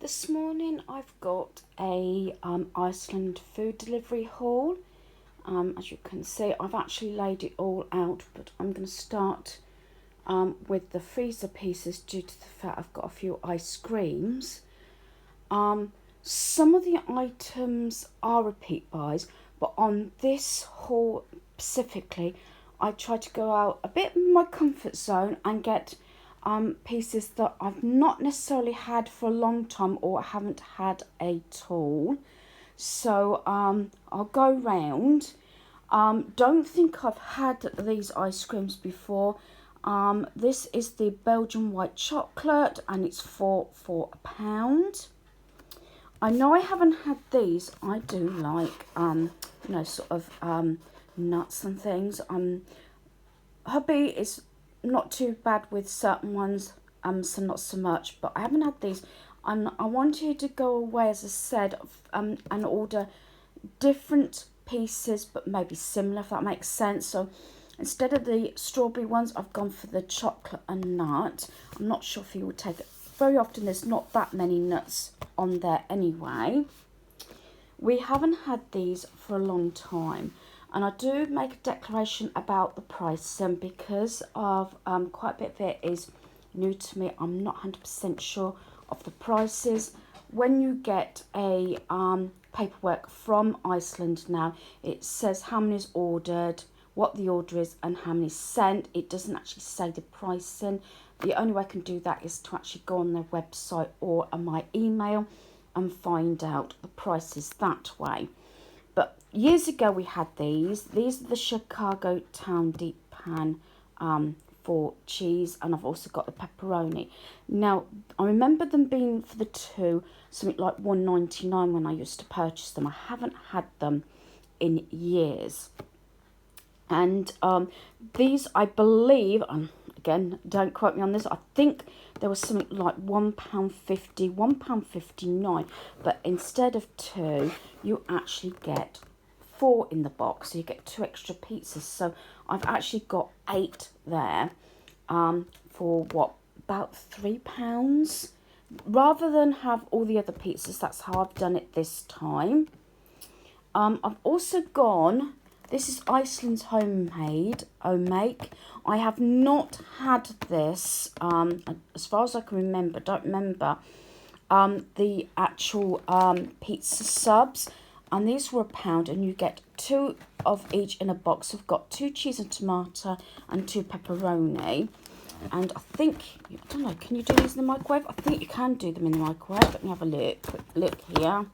this morning I've got a Iceland food delivery haul. As you can see, I've actually laid it all out, but I'm going to start with the freezer pieces due to the fact I've got a few ice creams. Some of the items are repeat buys, but on this haul specifically, I tried to go out a bit in my comfort zone and get pieces that I've not necessarily had for a long time or haven't had at all. So I'll go round. Don't think I've had these ice creams before. This is the Belgian white chocolate and it's for £1. I know I haven't had these. I do like sort of nuts and things. Hubby is not too bad with certain ones, so not so much, but I haven't had these, and I wanted to go away, as I said, and order different pieces but maybe similar, if that makes sense. So instead of the strawberry ones, I've gone for the chocolate and nut. I'm not sure if you would take it. Very often there's not that many nuts on there anyway. We haven't had these for a long time. And I do make a declaration about the pricing because of quite a bit of it is new to me. I'm not 100% sure of the prices. When you get a paperwork from Iceland now, it says how many is ordered, what the order is and how many sent. It doesn't actually say the pricing. The only way I can do that is to actually go on their website or on my email and find out the prices that way. But years ago we had these. These are the Chicago Town Deep Pan for cheese, and I've also got the pepperoni. Now, I remember them being for the two, something like $1.99 when I used to purchase them. I haven't had them in years. And these, I believe, again, don't quote me on this, I think there was something like £1.50, £1.59, but instead of two, you actually get 4 in the box, so you get 2 extra pizzas. So I've actually got 8 there for what, about £3? Rather than have all the other pizzas, that's how I've done it this time. I've also gone, this is Iceland's homemade, make. I have not had this, as far as I can remember, don't remember, the actual pizza subs. And these were £1 and you get 2 of each in a box. I've got 2 cheese and tomato and 2 pepperoni. And I think, I don't know, can you do these in the microwave? I think you can do them in the microwave. Let me have a look, quick look here.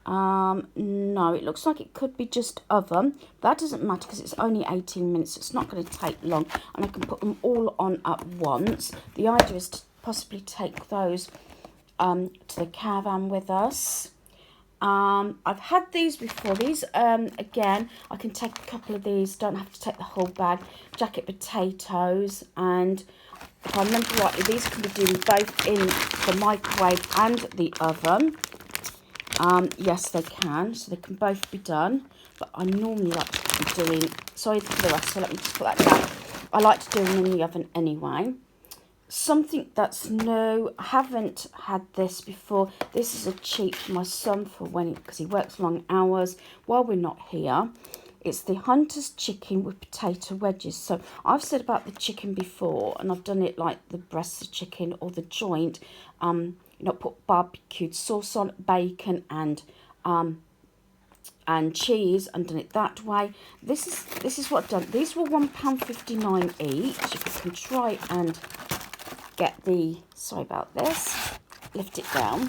No, it looks like it could be just oven. That doesn't matter because it's only 18 minutes. It's not going to take long and I can put them all on at once. The idea is to possibly take those to the caravan with us. I've had these before. These, again, I can take a couple of these. Don't have to take the whole bag. Jacket potatoes. And if I remember rightly, these can be doing both in the microwave and the oven. Yes, they can. So they can both be done. But I normally like to be doing... Sorry for the rest, so let me just put that down. I like to do them in the oven anyway. Something that's new, I haven't had this before. This is a treat for my son for when, because he works long hours while we're not here. It's the Hunter's chicken with potato wedges. So I've said about the chicken before, and I've done it like the breast of chicken or the joint. Put barbecued sauce on, bacon and cheese, and done it that way. This is what I've done. These were £1.59 each. If you can try and get the, sorry about this, lift it down,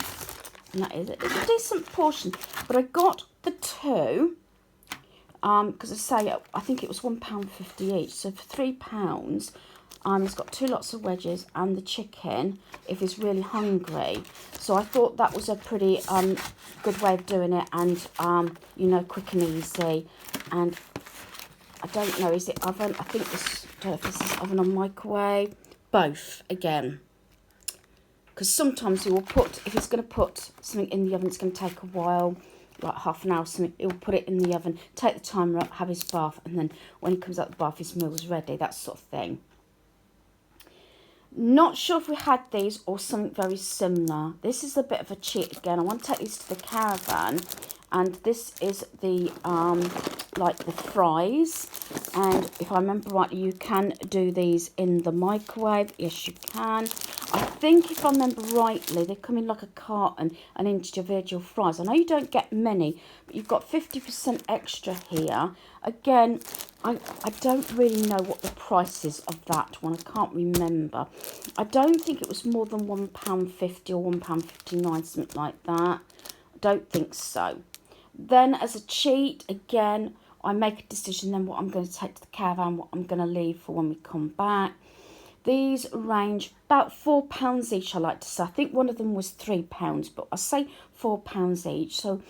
and that is it. It's a decent portion, but I got the 2 because I say I think it was £1.50 each, so for £3 it's got 2 lots of wedges and the chicken if he's really hungry. So I thought that was a pretty good way of doing it, and quick and easy. And I don't know, is it oven? I think this, I don't know if this is oven or microwave. Both, again, because sometimes he will put, if he's going to put something in the oven, it's going to take a while, like half an hour or something. He'll put it in the oven, take the timer up, have his bath, and then when he comes out the bath his meal's ready, that sort of thing. Not sure if we had these or something very similar. This is a bit of a cheat again. I want to take these to the caravan, and this is the like the fries. And if I remember rightly, you can do these in the microwave. Yes, you can. I think if I remember rightly, they come in like a carton, an individual fries. I know you don't get many, but you've got 50% extra here. Again, I don't really know what the price is of that one. I can't remember. I don't think it was more than £1.50 or £1.59, something like that. I don't think so. Then as a cheat, again, I make a decision then what I'm going to take to the caravan, what I'm going to leave for when we come back. These range about £4 each, I like to say. I think one of them was £3, but I say £4 each. So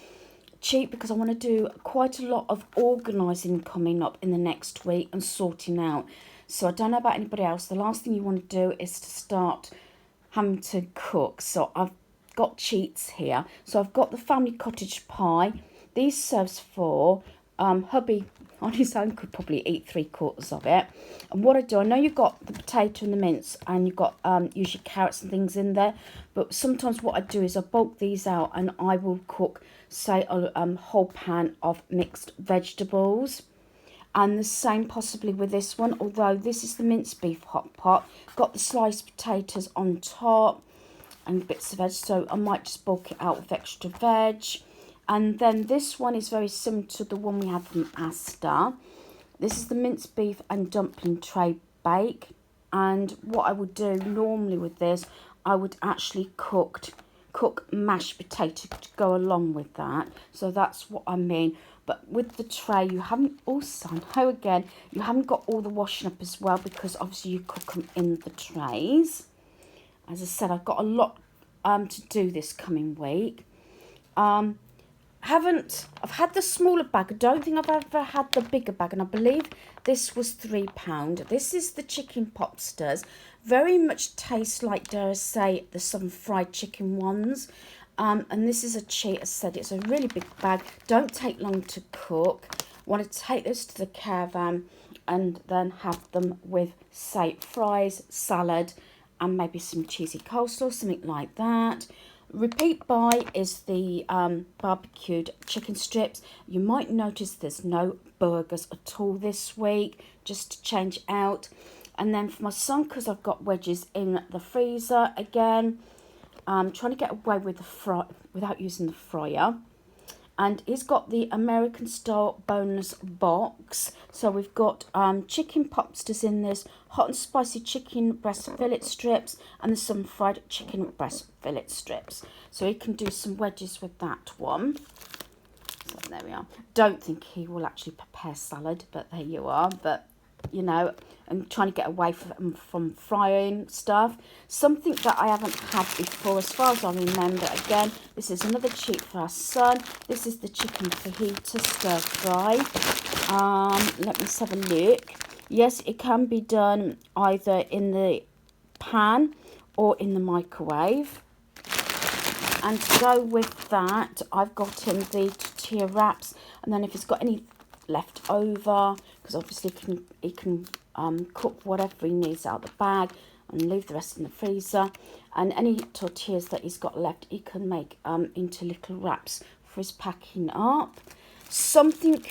cheap, because I want to do quite a lot of organising coming up in the next week and sorting out. So I don't know about anybody else. The last thing you want to do is to start having to cook. So I've got cheats here. So I've got the family cottage pie. These serves for hubby on his own could probably eat 3/4 of it. And what I do, I know you've got the potato and the mince, and you've got usually carrots and things in there, but sometimes what I do is I bulk these out and I will cook, say, a whole pan of mixed vegetables. And the same possibly with this one, although this is the minced beef hot pot. Got the sliced potatoes on top and bits of veg, so I might just bulk it out with extra veg. And then this one is very similar to the one we had from Asda. This is the minced beef and dumpling tray bake. And what I would do normally with this, I would actually cook mashed potato to go along with that. So that's what I mean. But with the tray, you haven't, also, I know again, you haven't got all the washing up as well, because obviously you cook them in the trays. As I said, I've got a lot to do this coming week. I've had the smaller bag. I don't think I've ever had the bigger bag, and I believe this was £3. This is the chicken popsters. Very much taste like, dare I say, the Southern fried chicken ones. And this is a cheat. As I said, it's a really big bag. Don't take long to cook. I want to take this to the caravan and then have them with, say, fries, salad, and maybe some cheesy coleslaw, something like that. Repeat buy is the barbecued chicken strips. You might notice there's no burgers at all this week, just to change out. And then for my son, because I've got wedges in the freezer again, I'm trying to get away with the without using the fryer. And he's got the American style boneless box. So we've got chicken popsters in this, hot and spicy chicken breast fillet strips, and there's some fried chicken breast fillet strips. So he can do some wedges with that one. So there we are. Don't think he will actually prepare salad, but there you are. But, you know, I'm trying to get away from frying stuff. Something that I haven't had before, as far as I remember. Again, this is another cheat for our son. This is the chicken fajita stir fry. Let me just have a look. Yes, it can be done either in the pan or in the microwave. And to go with that, I've got him the tortilla wraps. And then if he's got any left over, because obviously he can cook whatever he needs out of the bag and leave the rest in the freezer. And any tortillas that he's got left, he can make into little wraps for his packing up. Something,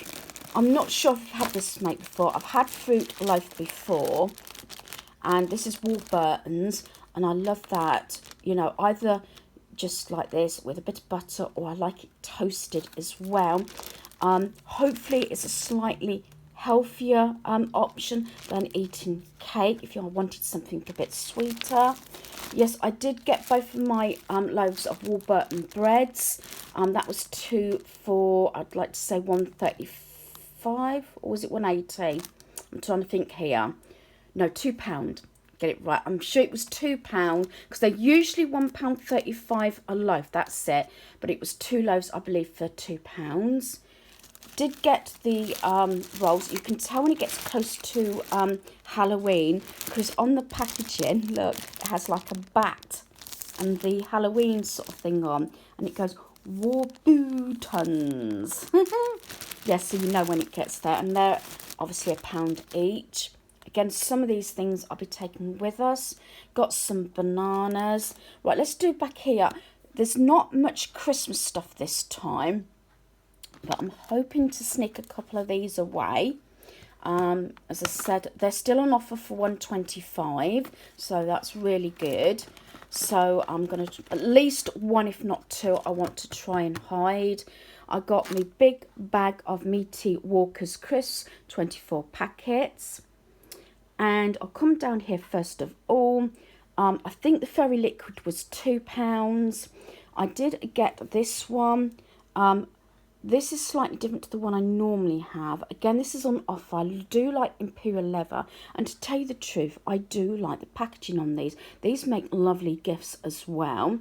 I'm not sure if I've had this made before. I've had fruit loaf before, and this is Warburton's, and I love that. You know, either just like this with a bit of butter, or I like it toasted as well. Hopefully it's a slightly healthier option than eating cake if you wanted something a bit sweeter. Yes, I did get both of my loaves of Warburton breads. That was 2 for, I'd like to say, £1.35, or was it £1.80? I'm trying to think here. No, £2. Get it right. I'm sure it was £2, because they're usually £1.35 a loaf. That's it. But it was 2 loaves, I believe, for £2. Did get the rolls. You can tell when it gets close to Halloween, because on the packaging, look, it has like a bat and the Halloween sort of thing on, and it goes Warburtons. Yes, so you know when it gets there. And they're obviously £1 each. Again, some of these things I'll be taking with us. Got some bananas. Right, let's do back here. There's not much Christmas stuff this time, but I'm hoping to sneak a couple of these away. As I said, they're still on offer for $1.25, so that's really good. So I'm going to, at least one, if not two, I want to try and hide. I got my big bag of meaty Walker's crisps, 24 packets. And I'll come down here first of all. I think the fairy liquid was £2. I did get this one. This is slightly different to the one I normally have. Again, this is on offer. I do like Imperial Leather. And to tell you the truth, I do like the packaging on these. These make lovely gifts as well.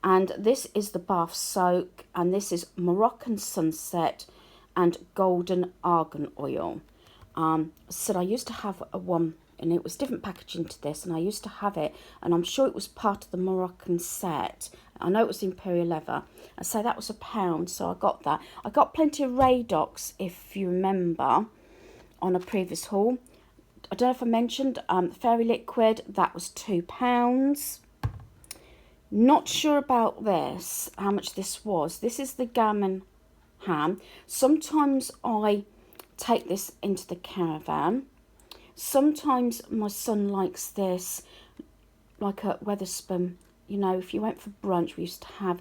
And this is the Bath Soak. And this is Moroccan Sunset and Golden Argan Oil. So I used to have a one, and it was different packaging to this, and I used to have it, and I'm sure it was part of the Moroccan set. I know it was Imperial Leather. I say that was £1, so I got that. I got plenty of Radox, if you remember, on a previous haul. I don't know if I mentioned Fairy Liquid, that was £2. Not sure about this, how much this was. This is the gammon ham. Sometimes I take this into the caravan. Sometimes my son likes this, like at Weatherspoon. You know, if you went for brunch, we used to have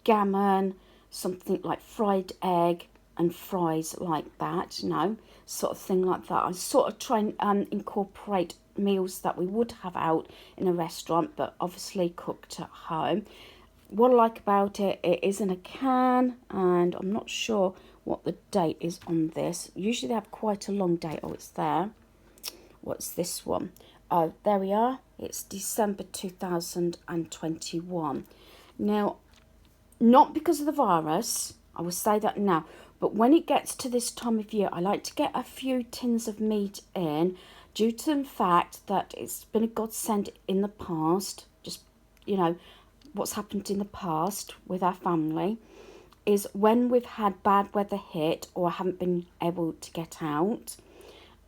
gammon, something like fried egg and fries like that, you know, sort of thing like that. I sort of try and incorporate meals that we would have out in a restaurant, but obviously cooked at home. What I like about it, it is in a can, and I'm not sure what the date is on this. Usually they have quite a long date. Oh, it's there. What's this one? Oh, there we are. It's December 2021. Now, not because of the virus, I will say that now, but when it gets to this time of year, I like to get a few tins of meat in, due to the fact that it's been a godsend in the past. Just, you know, what's happened in the past with our family is when we've had bad weather hit or haven't been able to get out.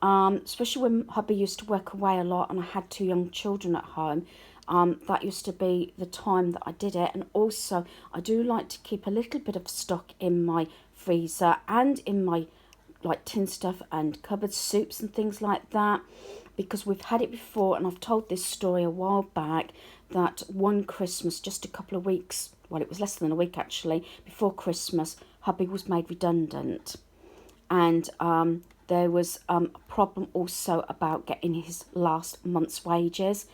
Especially when hubby used to work away a lot and I had 2 young children at home. That used to be the time that I did it. And also, I do like to keep a little bit of stock in my freezer and in my like tin stuff and cupboard soups and things like that, because we've had it before, and I've told this story a while back, that one Christmas, just a couple of weeks, well, it was less than a week actually, before Christmas, hubby was made redundant. And there was a problem also about getting his last month's wages.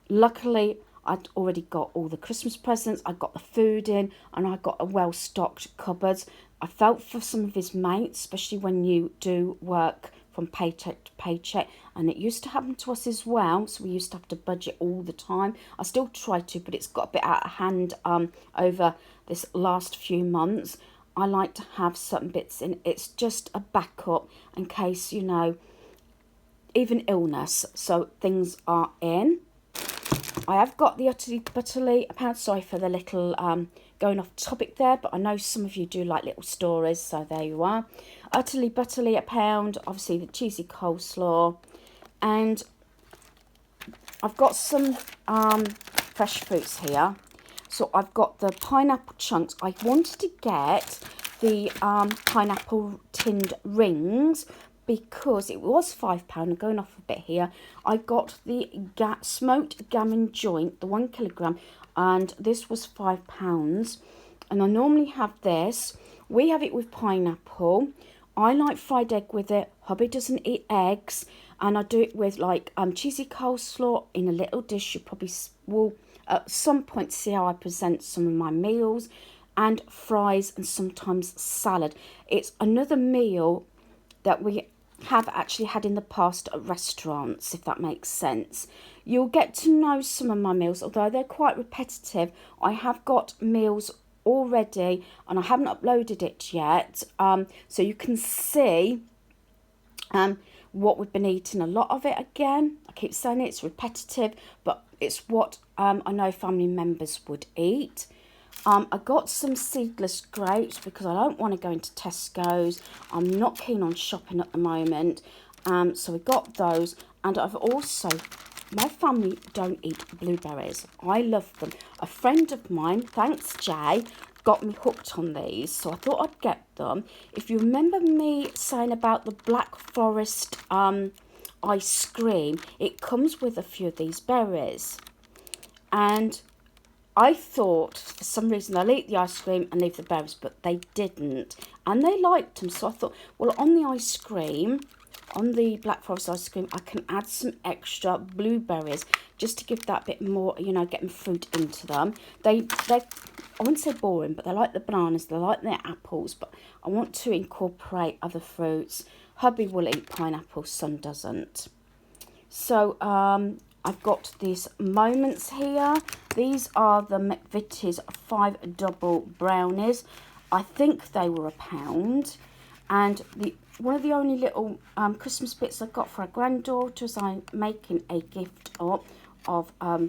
Luckily, I'd already got all the Christmas presents, I got the food in, and I got a well-stocked cupboard. I felt for some of his mates, especially when you do work from paycheck to paycheck, and it used to happen to us as well, so we used to have to budget all the time. I still try to, but it's got a bit out of hand over this last few months. I like to have certain bits in. It's just a backup in case, you know, even illness. So things are in. I have got the Utterly Butterly £1. Sorry for the little going off topic there, but I know some of you do like little stories, so there you are. Utterly Butterly £1. Obviously the cheesy coleslaw, and I've got some fresh fruits here. So I've got the pineapple chunks. I wanted to get the pineapple tinned rings because it was £5. I'm going off a bit here. I got the smoked gammon joint, the 1 kilogram, and this was £5. And I normally have this. We have it with pineapple. I like fried egg with it. Hubby doesn't eat eggs, and I do it with like cheesy coleslaw in a little dish. You probably will at some point see how I present some of my meals, and fries, and sometimes salad. It's another meal that we have actually had in the past at restaurants, if that makes sense. You'll get to know some of my meals, although they're quite repetitive. I have got meals already and I haven't uploaded it yet, so you can see what we've been eating. A lot of it, again, I keep saying it's repetitive, but it's what I know family members would eat. I got some seedless grapes because I don't want to go into Tesco's. I'm not keen on shopping at the moment. So we got those. And I've also, my family don't eat blueberries. I love them. A friend of mine, thanks Jay, got me hooked on these, so I thought I'd get them. If you remember me saying about the Black Forest ice cream, it comes with a few of these berries. And I thought for some reason they'll eat the ice cream and leave the berries, but they didn't. And they liked them, so I thought, well, on the ice cream, on the Black Forest ice cream, I can add some extra blueberries just to give that bit more, you know, getting fruit into them. They I wouldn't say boring, but they like the bananas, they like the apples, but I want to incorporate other fruits. Hubby will eat pineapple, son doesn't. So I've got these moments here. These are the McVitie's 5 double brownies. I think they were £1. And one of the only little Christmas bits I got for our granddaughters, I'm making a gift of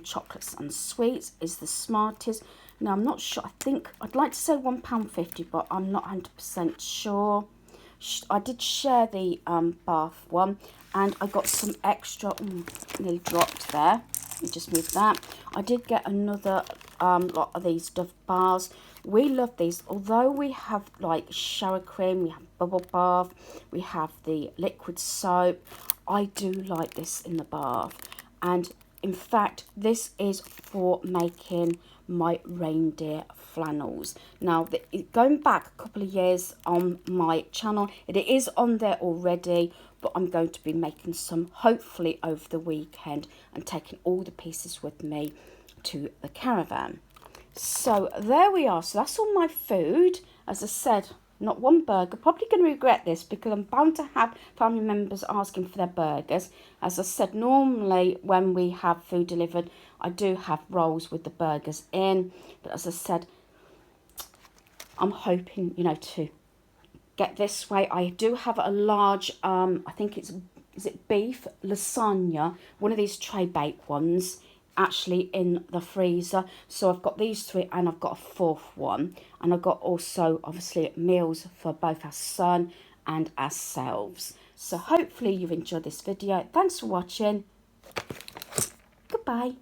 chocolates and sweets, is the Smarties. Now, I'm not sure. I think I'd like to say £1.50, but I'm not 100% sure. I did share the bath one, and I got some extra. Nearly dropped there. Let me just move that. I did get another lot of these Dove bars. We love these. Although we have like shower cream, we have bubble bath, we have the liquid soap. I do like this in the bath, and in fact, this is for making my reindeer flannels. Now, going back a couple of years on my channel, it is on there already, but I'm going to be making some hopefully over the weekend and taking all the pieces with me to the caravan. So there we are. So that's all my food. As I said, not one burger. Probably going to regret this because I'm bound to have family members asking for their burgers. As I said, normally when we have food delivered, I do have rolls with the burgers in. But as I said, I'm hoping, you know, to get this way. I do have a large, I think is it beef lasagna, one of these tray bake ones, actually in the freezer. So I've got these 3 and I've got a 4th one, and I've got also obviously meals for both our son and ourselves. So hopefully you've enjoyed this video. Thanks for watching. Goodbye.